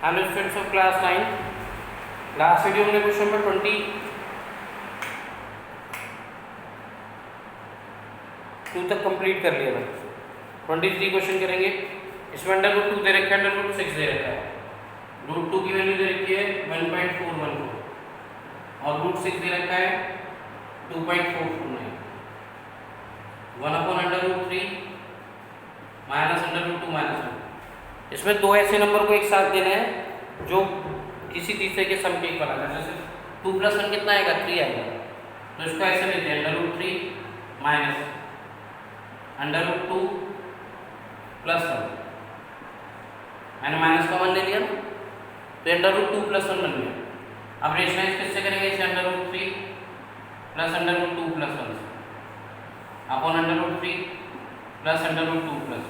Hello students of class 9। Last video में question number 22 तक complete कर लिया था। 23 क्वेश्चन करेंगे। इसमें अंडर रूट 2 दे रखा है, अंडर रूट 6 दे रखा है। रूट 2 की वैल्यू दे रखी है 1.414 और रूट 6 दे रखा है 2.449। 1/√3 माइनस अंडर रूट 2 माइनस 1। इसमें दो ऐसे नंबर को एक साथ देना है जो किसी तीसरे के सम के इक्वल आएगा। जैसे 2 + 1 कितना आएगा, 3 आएगा। तो इसको ऐसे लेते हैं under root 3 minus under root 2 + 1। मैंने माइनस का 1 ले लिया ना, तो अंडर रूट 2 + 1 बन गया। अब रेशनाइज किससे करेंगे इसे, under root 3 plus under root 2 + 1 से upon under root 3 plus under root 2 + 1।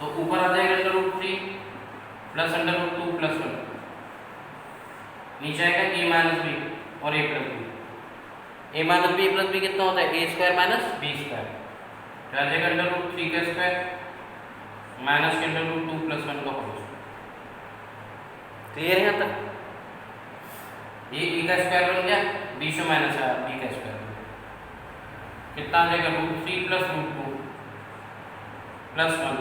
तो ऊपर आ जाएगा under root 3 plus under root 2 + 1। नीचे आएगा a माइनस बी और a plus b. a minus b plus b कितना होता है, a square minus B square. तो आ जाएगा अंडर रूट 3 का स्क्वायर माइनस के अंडर रूट 2 + 1 का होल। क्लियर है यहाँ तक? ये e का स्क्वायर बन गया, b से माइनस आया, b का स्क्वायर कितना आ जाएगा, √3 + √2 + 1।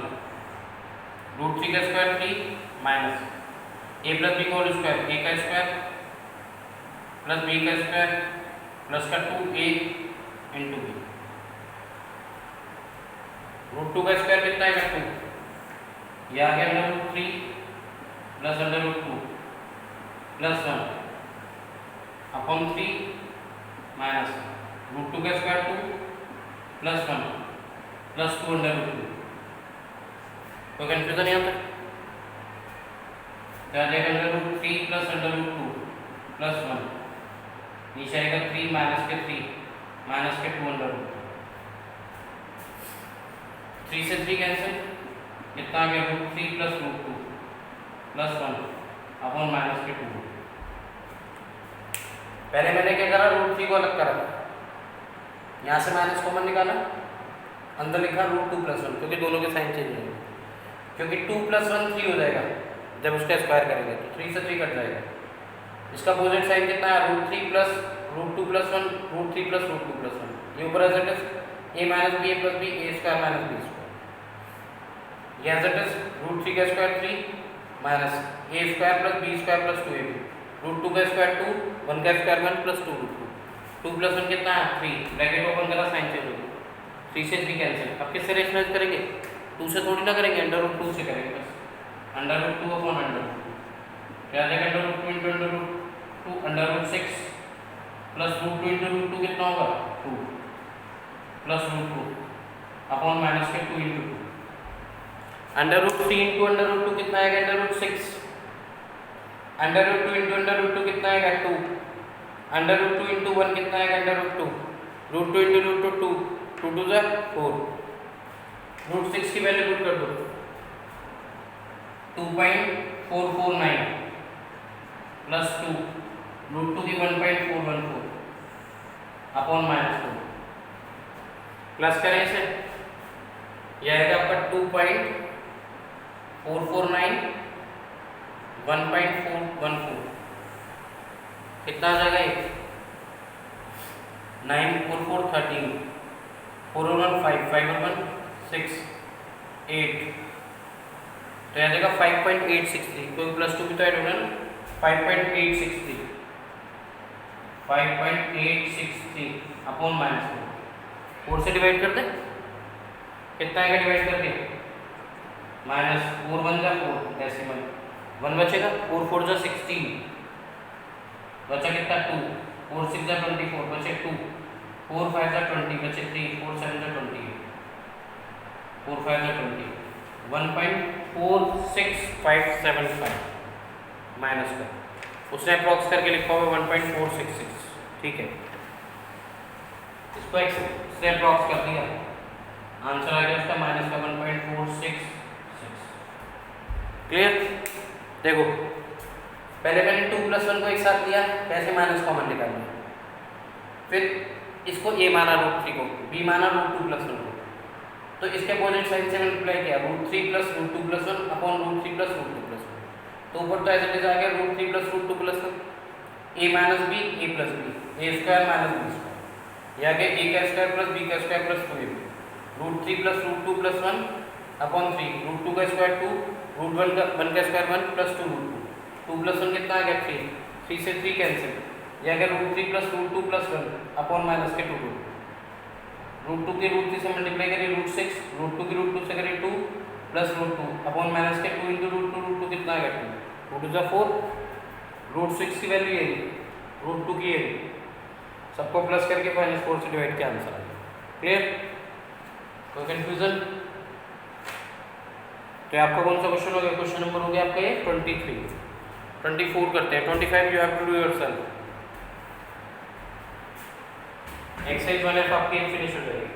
√3 का square 3 minus a plus B का होल स्क्वायर, a का स्क्वायर प्लस b का स्क्वायर प्लस का 2a इंटू b। √2 का स्क्वायर कितना आएगा, 2। ये आ गया under root 3 plus under root 2 + 1 upon 3 minus √2 का स्क्वायर 2 + 1 + 2 अंडर रूट 2। कोई कंफ्यूजन यहाँ तक? क्या आ जाएगा, under root 3 plus under root 2 + 1। नीचे आएगा 3 माइनस के 3 माइनस के 2 अंडर रूट 3 से 3 कैंसिल, कितना आ गया, √3 + √2 + 1 अपॉन माइनस के 2। पहले मैंने क्या करा, √3 को अलग करा, यहाँ से माइनस कॉमन निकाला, अंदर लिखा √2 + 1 क्योंकि दोनों के साइन चेंज होंगे। क्योंकि 2 + 1 3 हो जाएगा जब उसका स्क्वायर करेंगे, तो 3 से 3 कट जाएगा। इसका अपोजिट साइन कितना है, √3 + √2 + 1 √3 + √2 + 1। ये ऊपर as it is a minus b a plus b a square minus b square. ये एज इट इज √3 का square 3 minus a square plus b square plus 2ab। √2 का स्क्वायर 2 1 का स्क्वायर 1 प्लस 2 √2 2 + 1 कितना है, 3। ब्रैकेट ओपन करा, sign change हो गया, 3 से 3 कैंसिल। अब किससे रेशनाइज करेंगे, 2 से थोड़ी ना करेंगे, अंडर रूट 2 से करेंगे बस। Under root 2 upon under root 2 क्या आ जाएगा, under root 2 into under root 2 under root 6 plus √2 into √2 कितना होगा, 2 प्लस √2 अपॉन माइनस के 2 into 2। Under root 3 into under root 2 कितना आएगा, under root 6। Under root 2 into under root 2 कितना आएगा, 2। अंडर रूट 2 इंटू 1 कितना आएगा, अंडर रूट 2। √2 इंटू √2 2 2 2 = 4। √6 की वैल्यू पुट कर दो, 2.449 प्लस 2 √2 की 1.414 अपॉन माइनस 2। प्लस करें इसे, यह आएगा आपका 2.449 1.414 कितना आ जाएगा, 9 4 4 13 4 1 5 5 1 6 8। तो यहाँ देगा 5.863 क्योंकि +2 भी तो ऐड होगा ना, 5.863 अपॉन माइनस 4 से डिवाइड कर दे, कितना आएगा डिवाइड करके, माइनस 4 1 = 4 डेसिमल 1 बचेगा, 4 4 = 16 बचा कितना 2 4 6 = 24 बचे 2 4 5 = 20 बचे 3 4 7 = 28 4 5 = 20 1.46575 माइनस का उसने अप्रॉक्स करके लिखा हुआ 1.466। ठीक है, इसको एक से अप्रॉक्स कर दिया, आंसर आ गया उसका माइनस का 1.466। क्लियर? देखो पहले मैंने 2 + 1 को एक साथ लिया, कैसे माइनस कॉमन निकाल लिया, फिर इसको a माना √3 को, b माना √2 + 1 को, तो इसके अपोजिट साइन से मल्टीप्लाई किया, √3 + √2 + 1 अपॉन √3 + √2 + 1। तो ऊपर तो ऐसे जैसे आ गया root 3 plus root 2 plus A minus B A plus B A square minus B square, या कि ए का स्क्वायर प्लस बी का square plus 2 A root 3 plus root 2 plus 1 upon 3 root 2 का स्क्वायर 2 रूट 1 का स्क्वायर 1 प्लस 2 रूट 2 प्लस 1 कितना आ गया 3 3 से 3 कैंसिल, या कि root 3 plus root 2 plus 1 upon minus के 2 रूट 2 के रूट 3 से मल्टीप्लाई करिए रूट 6 रूट 2 की रूट 2 से करिए 2 प्लस रूट 2 अपॉन माइनस के 2 इंटू रूट 2 कितना आ गया 2 2 जा 4 रूट 6 की वैल्यू यही रूट 2 की है, सबको प्लस करके -4 से डिवाइड किया आंसर आ गया। क्लियर? कोई कंफ्यूजन? तो आपका कौन सा क्वेश्चन हो गया? क्वेश्चन नंबर हो गया आपका ये 23। 24 करते हैं। 25 you have to do yourself. Exercise 1F आपकी फिनिश हो जाएगी।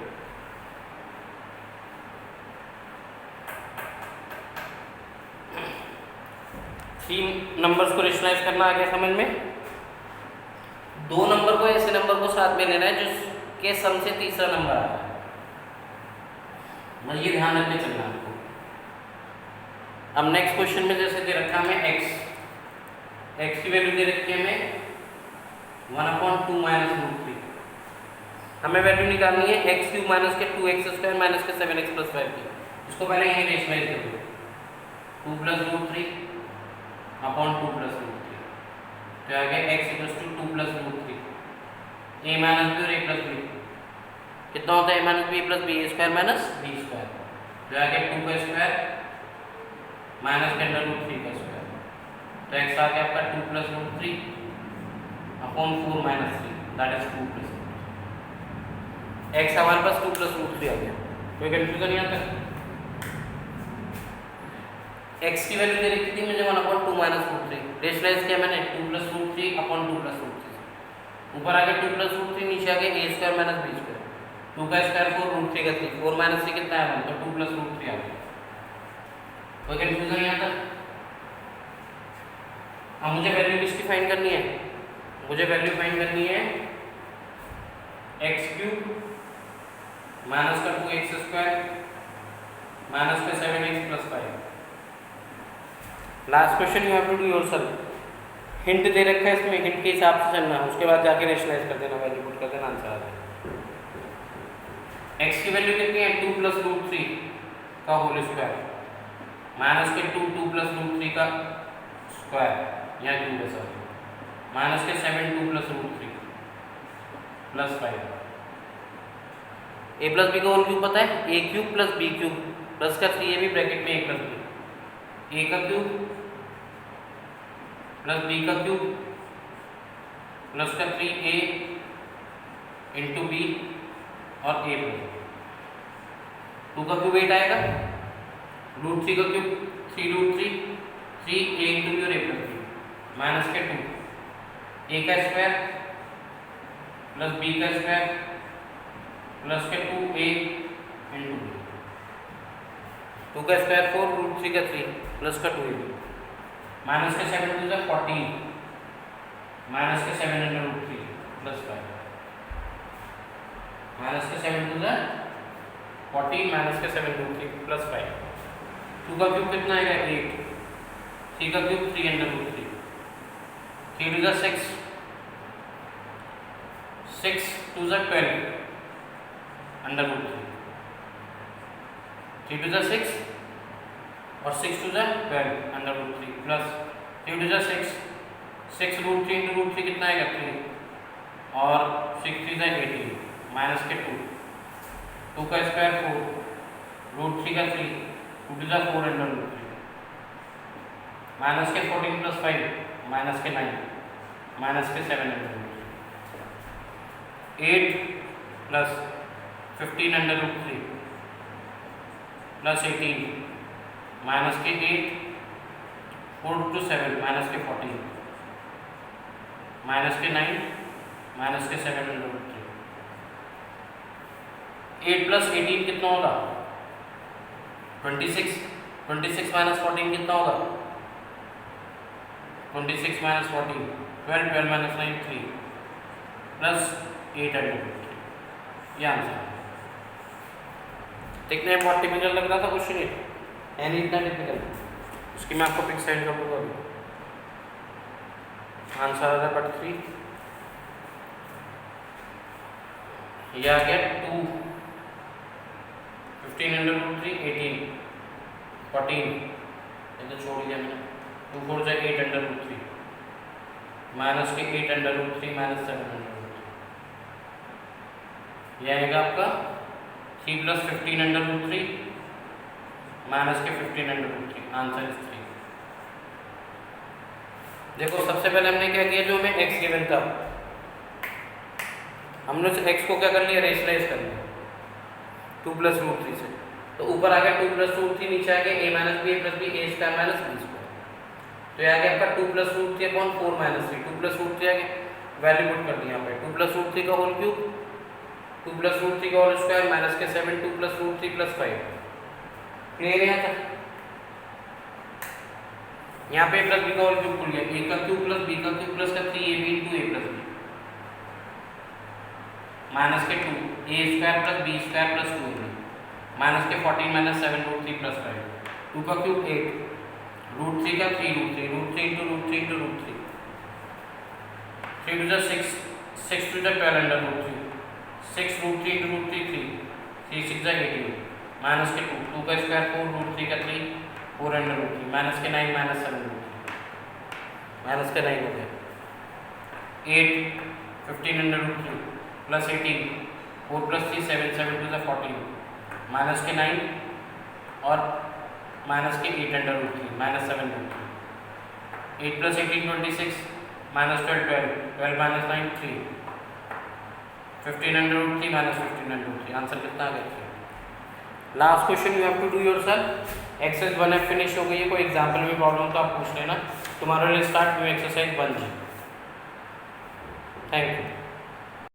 तीन नंबर्स को रेशनलाइज करना आ गया समझ में। दो नंबर को ऐसे नंबर को साथ में लेना है जिसके सम से तीसरा नंबर आता है, मतलब ये ध्यान रखने चलना आपको। अब नेक्स्ट क्वेश्चन में जैसे दे रखा है हमें x की वैल्यू दे रखी है हमें 1/2 माइनस रूट 3। हमें वैल्यू निकालनी है x क्यूब माइनस के 2x स्क्वायर माइनस के 7x प्लस 5 की। इसको पहले यहीं रेशनलाइज कर दो 2 plus root 3 upon 2 plus root 3, तो आ गया x equals to 2 plus root 3 a minus b और a प्लस b कितना होता है a minus b plus b square minus b square, तो आ गया 2 का स्क्वायर माइनस के अंडर रूट 3 का स्क्वायर, तो x आ गया आपका 2 plus root 3 upon 4 minus 3 that is 2 plus x हमारे पास 2 प्लस रूट 3 आ गया। कोई कंफ्यूजन यहाँ तक? x की वैल्यू दे रखी थी मुझे 1/2 माइनस रूट 3, रेशनलाइज किया मैंने 2 plus root 3 upon 2 plus root 3, ऊपर आ गया 2 प्लस रूट 3 नीचे आ गया a square minus b square, 2 का स्क्वायर 4 रूट 3 का 3 4 माइनस 3 कितना है 1, तो 2 प्लस रूट 3 आ गया। कोई कंफ्यूजन यहाँ तक? अब मुझे वैल्यू किसकी फाइंड करनी है? मुझे वैल्यू फाइंड करनी है x क्यूब माइनस का 2x स्क्वायर माइनस का 7x plus 5। Last question you have to do yourself. Hint दे रखा है इसमें, हिंट के हिसाब से चलना, उसके बाद जाके रेशनलाइज कर देना, वैल्यू पुट कर देना, आंसर आ जाएगा। x की वैल्यू कितनी है 2 प्लस रूट 3 का होल स्क्वायर माइनस के 2 प्लस रूट 3 का स्क्वायर या क्यूब है सर माइनस के 7 2 plus root 3 plus 5। a plus B का होल क्यूब पता है a cube plus b cube plus का 3 ये भी ब्रैकेट में a प्लस b, a का क्यूब प्लस b का क्यूब प्लस का 3a इंटू b और a प्लस 2 का क्यूब 8 आएगा, रूट 3 का cube 3 root 3 3 a into b और a प्लस b माइनस के 2 a का स्क्वायर प्लस b का स्क्वायर प्लस के 2a इंटू b, 2 का स्क्वायर 4 रूट 3 का 3 प्लस का 2a माइनस के 7 2 का 14 माइनस के 7 इंटू रूट 3 प्लस 5 माइनस के 7 2 का 14 माइनस के 7 रूट 3 प्लस 5। 2 का क्यूब कितना आएगा 8, 3 का क्यूब 3 अंडर रूट 3 3 2 का 6 6 2 का 12 अंडर रूट 3 2 का 6 और 6 2 का 12 अंडर रूट 3 प्लस 3 2 का 6 रूट 3 इंटू रूट 3 कितना आएगा 3 और 6 3 का 18 माइनस के 2 का स्क्वायर 4 रूट 3 का 3 2 2 का 4 अंडर रूट 3 माइनस के 14 प्लस 5 माइनस के 9 माइनस के 7 under root 8 plus 15 under root 3 plus 18 minus के 8 4 टू 7 माइनस के 14 माइनस के 9 माइनस के 7 अंडर रूट 3 8 प्लस 18 कितना होगा 26 26 माइनस 14 कितना होगा 26 minus 14 12 12 minus 9 3 plus 8 under root 3, ये आंसर। देखने में बहुत टिपिकल लग रहा था क्वेश्चन, ये नहीं इतना टिपिकल। उसकी मैं आपको पिक सेंड कर दूँगा अभी। आंसर आ रहा है 3 ये आ गया 2 15√3 18 14 ये तो छोड़ दिया मैंने 2 4 जाए 8√3 माइनस के 8√3 माइनस 7√3 यह आएगा आपका 3 + 15√3 माइनस के 15√3 आंसर इज 3। देखो सबसे पहले हमने क्या किया, जो हमें x गिवन था हमने उस x को क्या कर लिया, रेशनलाइज कर लिया 2 + √3 से। तो ऊपर आ गया 2 + √3, नीचे आ गया a - b a + b a² - b²। तो ये आ गया आपका 2 + √3/4 - 3 2 + √3 आ गया, वैल्यू पुट कर दी यहाँ पे 2 + √3 का होल क्यूब 2 + √3 का होल स्क्वायर माइनस के 7 2 + √3 + 5। क्लियर है यहाँ तक? यहाँ पे a + b का होल क्यूब खुल गया, a का क्यूब + b का cube + 3ab × a + b minus के 2 a² + b² + 2ab माइनस के 14 - 7√3 + 5 2 का क्यूब 8 √3 का 3 √3 √3 × √3 × √3 3 × 6 6 × 12√3 6 √3 × √3 3 3 6 = 18 माइनस के 2 का स्क्वायर 4 √3 का 3 4√3 माइनस के 9 - 7√3 माइनस के 9 हो गया 8 15√3 + 18 4 + 3 7 7 2 = 14 माइनस के 9 और माइनस के 8√3 माइनस 7√3 8 + 18 26 माइनस 12 12 12 - 9 3 15√3 माइनस 15√3 आंसर कितना आ गया? Last question you have to do yourself. Exercise 1F finish हो गई है, कोई एग्जाम्पल में प्रॉब्लम तो आप पूछ लेना। तुम्हारे लिए start new exercise 1G। Thank you.